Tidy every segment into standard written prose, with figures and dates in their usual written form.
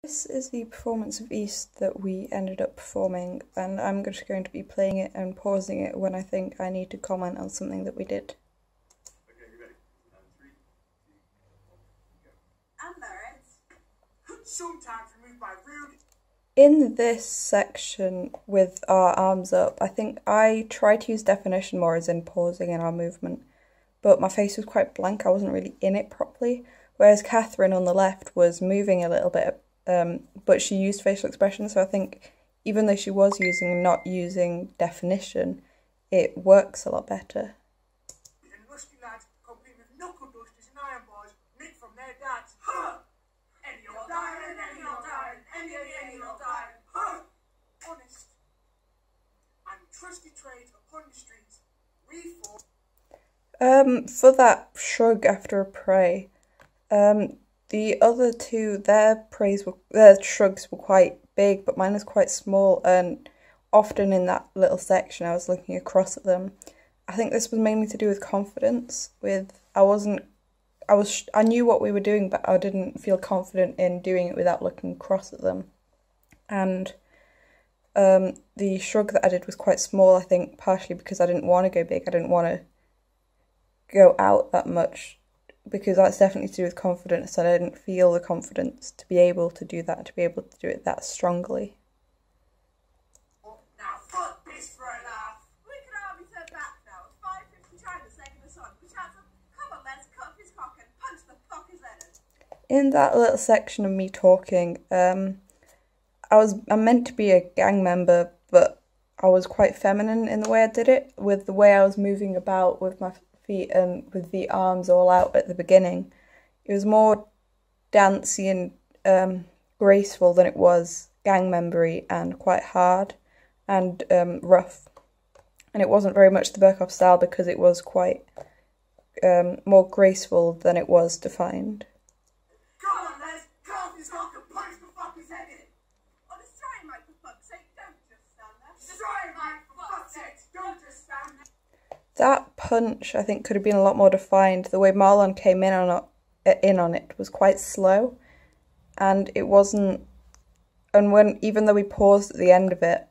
This is the performance of East that we ended up performing, and I'm just going to be playing it and pausing it when I think I need to comment on something that we did. Okay, you ready? 3, 2, 1, go. And there is. Sometimes removed by rude. In this section with our arms up, I think I tried to use definition more as in pausing in our movement, but my face was quite blank, I wasn't really in it properly, whereas Catherine on the left was moving a little bit, but she used facial expression, so I think even though she was not using definition, it works a lot better. And rusty lads complete with knuckle dusters and iron bars nicked from their dads. Any old dying, any old dying, any old dying. Honest. And trusty trades upon the streets. We fought. For that shrug after a pray, the other two, their shrugs were quite big, but mine was quite small, and often in that little section I was looking across at them. I think this was mainly to do with confidence. I knew what we were doing, but I didn't feel confident in doing it without looking across at them. And the shrug that I did was quite small, I think, partially because I didn't want to go big. I didn't want to go out that much, because that's definitely to do with confidence, and I didn't feel the confidence to be able to do that, to be able to do it that strongly. Now fuck this for a laugh. We can hardly turn back now. 5:50 China's taking us on. We shout them, come on, let's cut off his cock and punch the fucker's head in. In that little section of me talking, I'm meant to be a gang member, but I was quite feminine in the way I did it, with the way I was moving about with my feet and with the arms all out at the beginning. It was more dancey and graceful than it was gang membery, and quite hard and rough. And it wasn't very much the Berkoff style, because it was quite more graceful than it was defined. Come on, Les, cut off his cock and punch the fucker's head in. On a strike, Mike, for fuck's sake, don't just stand there. Sorry, Mike, for fuck's sake, don't just stand there. That punch, I think, could have been a lot more defined. The way Marlon came in on it was quite slow, and it wasn't. And even though we paused at the end of it,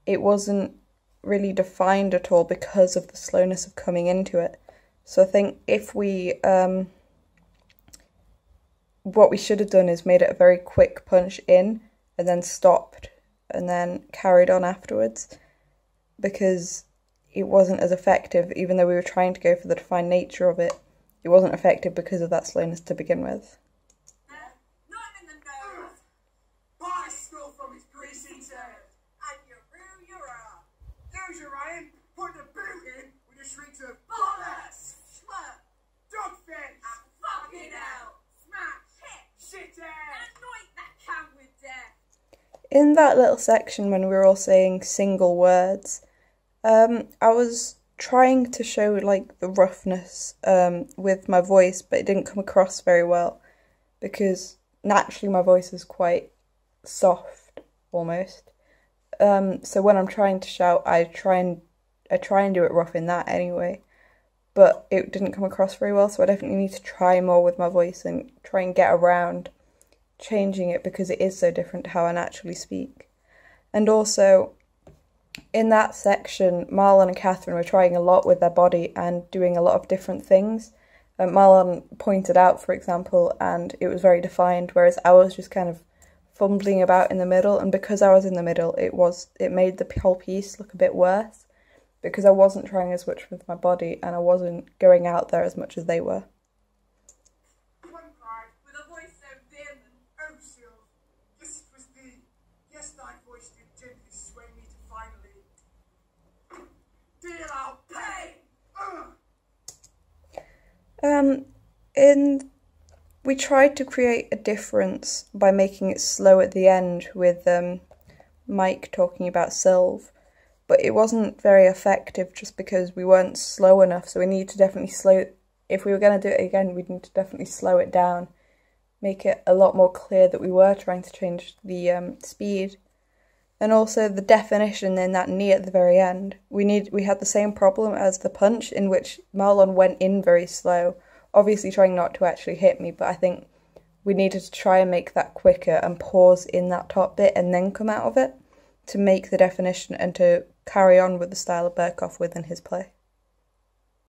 it wasn't really defined at all because of the slowness of coming into it. So I think if we, what we should have done is made it a very quick punch in, and then stopped, and then carried on afterwards, because it wasn't as effective. Even though we were trying to go for the defined nature of it, it wasn't effective because of that slowness to begin with. Not in the nose. Buy skull from his greasy tail. And you're a. There's your Ryan. Put the boot in with the shrieks of Bollocks! Schmuck! dog face. And fucking hell! Smash! Hit! Shit ass. Anoint that can with death! In that little section when we were all saying single words, I was trying to show like the roughness with my voice, but it didn't come across very well, because naturally my voice is quite soft almost. So when I'm trying to shout, I try and do it rough in that anyway, but it didn't come across very well, so I definitely need to try more with my voice and try and get around changing it, because it is so different to how I naturally speak. And also, in that section, Marlon and Catherine were trying a lot with their body and doing a lot of different things. Marlon pointed out, for example, and it was very defined, whereas I was just kind of fumbling about in the middle, and because I was in the middle, it made the whole piece look a bit worse, because I wasn't trying as much with my body, and I wasn't going out there as much as they were. One card. With a voice so dim and Oh, Sil. This was the yes, thy voice did gently sway me to finally deal out pain. We tried to create a difference by making it slow at the end with Mike talking about Sylve, but it wasn't very effective just because we weren't slow enough, so we need to definitely if we were going to do it again, we'd need to definitely slow it down, make it a lot more clear that we were trying to change the speed. And also the definition in that knee at the very end. We had the same problem as the punch, in which Marlon went in very slow, obviously trying not to actually hit me, but I think we needed to try and make that quicker and pause in that top bit and then come out of it to make the definition and to carry on with the style of Berkoff within his play.